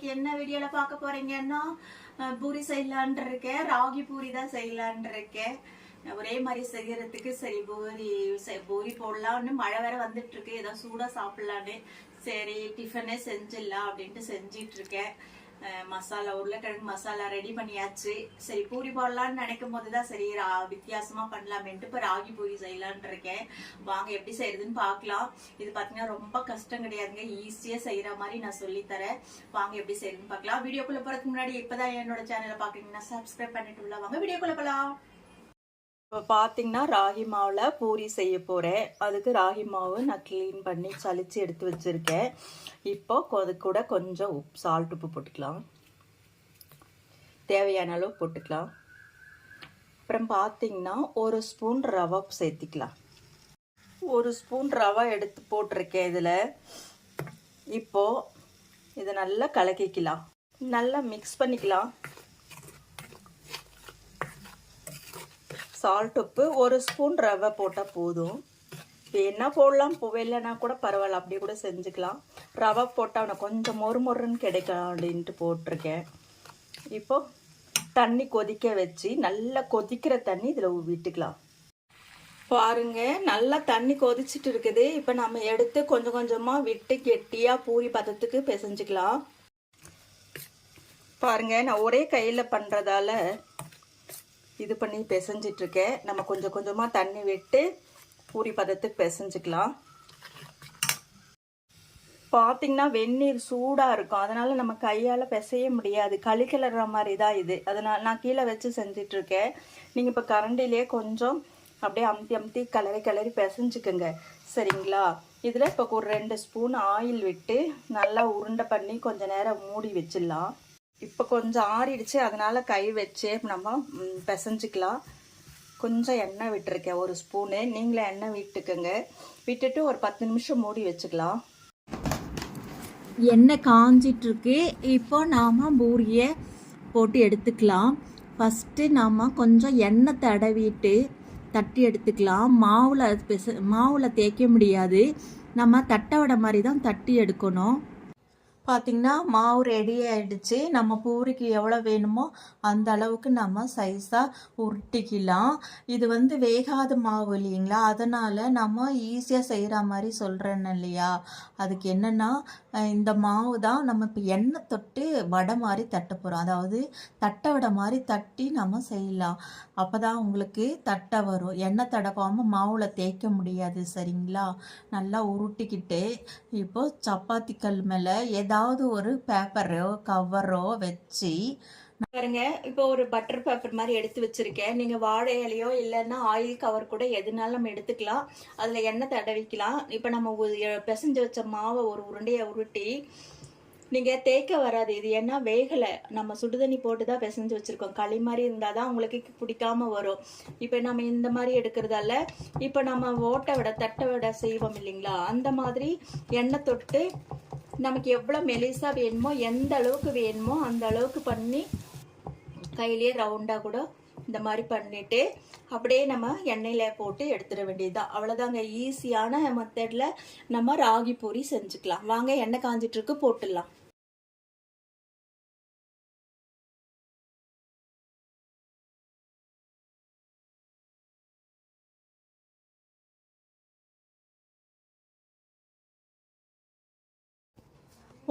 இன்னைக்கு என்ன வீடியோல பார்க்க போறீங்கன்னா பூரி செய்யலான் இருக்கேன். ராகி பூரி தான் செய்யலான் இருக்கேன். ஒரே மாதிரி செய்யறதுக்கு சரி பூரி போடலாம்னு மழை வேற வந்துட்டு இருக்கு. ஏதோ சூடா சாப்பிடலான்னு சரி டிஃபனே செஞ்சிடலாம் அப்படின்ட்டு செஞ்சிட்டு இருக்கேன். மசாலா உருளைக்கிழங்கு மசாலா ரெடி பண்ணியாச்சு. சரி பூரி போடலான்னு நினைக்கும் போதுதான் சரி வித்தியாசமா பண்ணலாமேன்ட்டு இப்ப ராகி பூரி செய்யலான் இருக்கேன். வாங்க எப்படி செய்யறதுன்னு பாக்கலாம். இது பாத்தீங்கன்னா ரொம்ப கஷ்டம் கிடையாதுங்க, ஈஸியா செய்யற மாதிரி நான் சொல்லி தரேன். வாங்க எப்படி செய்யறதுன்னு பாக்கலாம். வீடியோக்குள்ள போறதுக்கு முன்னாடி இப்பதான் என்னோட சேனலை பாக்குறீங்கன்னா சப்ஸ்கிரைப் பண்ணிட்டு உள்ள வாங்க வீடியோக்குள்ள போலாம். இப்போ பார்த்தீங்கன்னா ராகி மாவில் பூரி செய்ய போகிறேன். அதுக்கு ராகி மாவு நான் க்ளீன் பண்ணி சலிச்சு எடுத்து வச்சுருக்கேன். இப்போ அது கூட கொஞ்சம் சால்ட் உப்பு போட்டுக்கலாம், தேவையான அளவு போட்டுக்கலாம். அப்புறம் பார்த்தீங்கன்னா ஒரு ஸ்பூன் ரவை சேர்த்திக்கலாம். ஒரு ஸ்பூன் ரவை எடுத்து போட்டிருக்கேன் இதில். இப்போது இதை நல்லா கலக்கிக்கலாம், நல்லா மிக்ஸ் பண்ணிக்கலாம். சால்ட் உப்பு ஒரு ஸ்பூன் ரவை போட்டால் போதும். என்ன போடலாம் இல்லைன்னா கூட பரவாயில்ல, அப்படி கூட செஞ்சுக்கலாம். ரவை போட்டால் அவனை கொஞ்சம் மொறுன்னு கிடைக்கும் அப்படின்ட்டு போட்டிருக்கேன். இப்போ தண்ணி கொதிக்க வச்சு நல்லா கொதிக்கிற தண்ணி இதில் விட்டுக்கலாம். பாருங்க நல்லா தண்ணி கொதிச்சுட்டு இருக்குது. இப்போ நம்ம எடுத்து கொஞ்சம் கொஞ்சமாக விட்டு கெட்டியாக பூரி பதத்துக்கு பிசைஞ்சுக்கலாம். பாருங்க நான் ஒரே கையில் பண்ணுறதால இது பண்ணி பிசைஞ்சிட்ருக்கேன். நம்ம கொஞ்சம் கொஞ்சமாக தண்ணி விட்டு பூரி பதத்துக்கு பிசைஞ்சிக்கலாம். பார்த்திங்கன்னா வெந்நீர் சூடாக இருக்கும், அதனால் நம்ம கையால் பிசைய முடியாது, களி கிளற மாதிரி தான் இது. அதனால் நான் கீழே வச்சு செஞ்சிட்ருக்கேன். நீங்கள் இப்போ கரண்டிலே கொஞ்சம் அப்படியே அமுத்தி கிளறி பிசைஞ்சுக்குங்க, சரிங்களா? இதில் இப்போ ஒரு 2 ஸ்பூன் ஆயில் விட்டு நல்லா உருண்டை பண்ணி கொஞ்சம் நேரம் மூடி வச்சிடலாம். இப்போ கொஞ்சம் ஆறிடுச்சு, அதனால் கை வச்சு நம்ம பிசைஞ்சிக்கலாம். கொஞ்சம் எண்ணெய் விட்டுருக்கேன், ஒரு ஸ்பூனு. நீங்களே எண்ணெய் விட்டுக்குங்க. விட்டுட்டு ஒரு 10 நிமிஷம் மூடி வச்சுக்கலாம். எண்ணெய் காஞ்சிட்ருக்கு. இப்போ நாம் பூரியை போட்டு எடுத்துக்கலாம். ஃபஸ்ட்டு நாம் கொஞ்சம் எண்ணெய் தடவிட்டு தட்டி எடுத்துக்கலாம். மாவில் தேய்க்க முடியாது, நம்ம தட்டை வடை மாதிரி தான் தட்டி எடுக்கணும். பார்த்திங்கன்னா மாவு ரெடி ஆகிடுச்சு. நம்ம பூரிக்கு எவ்வளோ வேணுமோ அந்த அளவுக்கு நம்ம சைஸாக உருட்டிக்கலாம். இது வேகாத மாவு இல்லைங்களா, அதனால் நம்ம ஈஸியாக செய்கிற மாதிரி சொல்கிறேன்னு இல்லையா. அதுக்கு என்னென்னா இந்த மாவு தான் நம்ம இப்போ எண்ணெய் தொட்டு வடை மாதிரி தட்ட போகிறோம். அதாவது தட்டை வடை மாதிரி தட்டி நம்ம செய்யலாம். அப்போ தான் உங்களுக்கு தட்டை வரும். எண்ணெய் தடவாமல் மாவில் தேய்க்க முடியாது, சரிங்களா? நல்லா உருட்டிக்கிட்டு இப்போது சப்பாத்தி கல் மேலே ஏதாவது ஒரு பேப்பரோ கவரோ வச்சு பாருங்க. இப்போ ஒரு பட்டர் பேப்பர் மாதிரி எடுத்து வச்சிருக்கேன். நீங்கள் வாழை இலையோ இல்லைன்னா ஆயில் கவர் கூட எதுனாலும் நம்ம எடுத்துக்கலாம். அதில் எண்ணெய் தடவிக்கலாம். இப்போ நம்ம பிசைஞ்சு வச்ச மாவை ஒரு உருண்டையை உருட்டி, நீங்கள் தேய்க்க வராது இது, ஏன்னா வேகலை, நம்ம சுடுதண்ணி போட்டு தான் பிசைஞ்சு வச்சுருக்கோம். களி மாதிரி இருந்தால் தான் உங்களுக்கு பிடிக்காம வரும். இப்போ நம்ம இந்த மாதிரி எடுக்கிறதால இப்போ நம்ம தட்டை வடை செய்வோம் இல்லைங்களா, அந்த மாதிரி எண்ணெய் தொட்டு நமக்கு எவ்வளோ மெலிசா வேணுமோ எந்த அளவுக்கு வேணுமோ அந்த அளவுக்கு பண்ணி கையிலேயே ரவுண்டாக கூட இந்த மாதிரி பண்ணிட்டு அப்படியே நம்ம எண்ணெயில் போட்டு எடுத்துட வேண்டியதுதான். அவ்வளோதாங்க, ஈஸியான மெத்தடில் நம்ம ராகி பூரி செஞ்சுக்கலாம். வாங்க எண்ணெய் காஞ்சிட்ருக்கு, போட்டுடலாம்.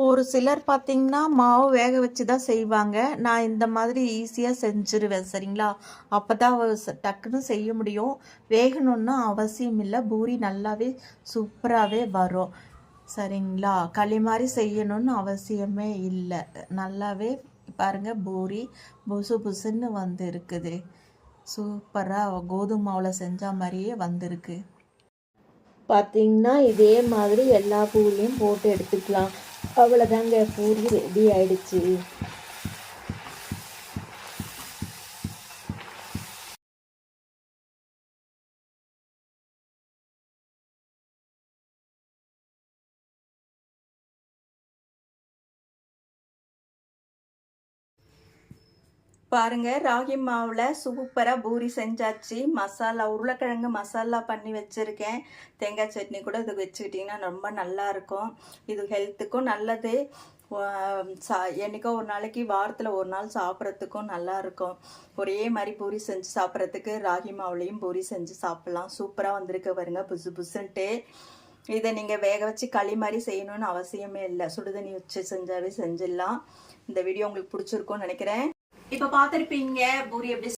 ஒரு சிலர் பார்த்திங்கன்னா மாவு வேக வச்சு தான் செய்வாங்க. நான் இந்த மாதிரி ஈஸியாக செஞ்சுருவேன், சரிங்களா? அப்போ தான் டக்குன்னு செய்ய முடியும். வேகணுன்னா அவசியம் இல்லை, பூரி நல்லாவே சூப்பராகவே வரும், சரிங்களா? களி மாதிரி செய்யணும்னு அவசியமே இல்லை. நல்லாவே பாருங்கள், பூரி புசுன்னு இருக்குது. சூப்பராக கோதுமை மாவில் செஞ்ச மாதிரியே வந்திருக்கு. பார்த்திங்கன்னா இதே மாதிரி எல்லா பூரியும் போட்டு எடுத்துக்கலாம். அவ்வளோதாங்க, பூரி ரெடி ஆயிடுச்சு. பாருங்க, ராகி மாவில் சூப்பராக பூரி செஞ்சாச்சு. மசாலா உருளைக்கிழங்கு மசாலா பண்ணி வச்சுருக்கேன். தேங்காய் சட்னி கூட இது வச்சுக்கிட்டிங்கன்னா ரொம்ப நல்லாயிருக்கும். இது ஹெல்த்துக்கும் நல்லது. என்றைக்கோ ஒரு நாளைக்கு வாரத்தில் ஒரு நாள் சாப்பிட்றதுக்கும் நல்லா இருக்கும். ஒரே மாதிரி பூரி செஞ்சு சாப்பிட்றதுக்கு ராகி மாவுலையும் பூரி செஞ்சு சாப்பிட்லாம். சூப்பராக வந்திருக்கு பாருங்க, புசு புசுன்ட்டு. இதை நீங்கள் வேக வச்சு களி மாதிரி செய்யணும்னு அவசியமே இல்லை, சுடுதண்ணி வச்சு செஞ்சாவே செஞ்சிடலாம். இந்த வீடியோ உங்களுக்கு பிடிச்சிருக்கும்னு நினைக்கிறேன். இப்போ பார்த்துருப்பீங்க பூரி எப்படி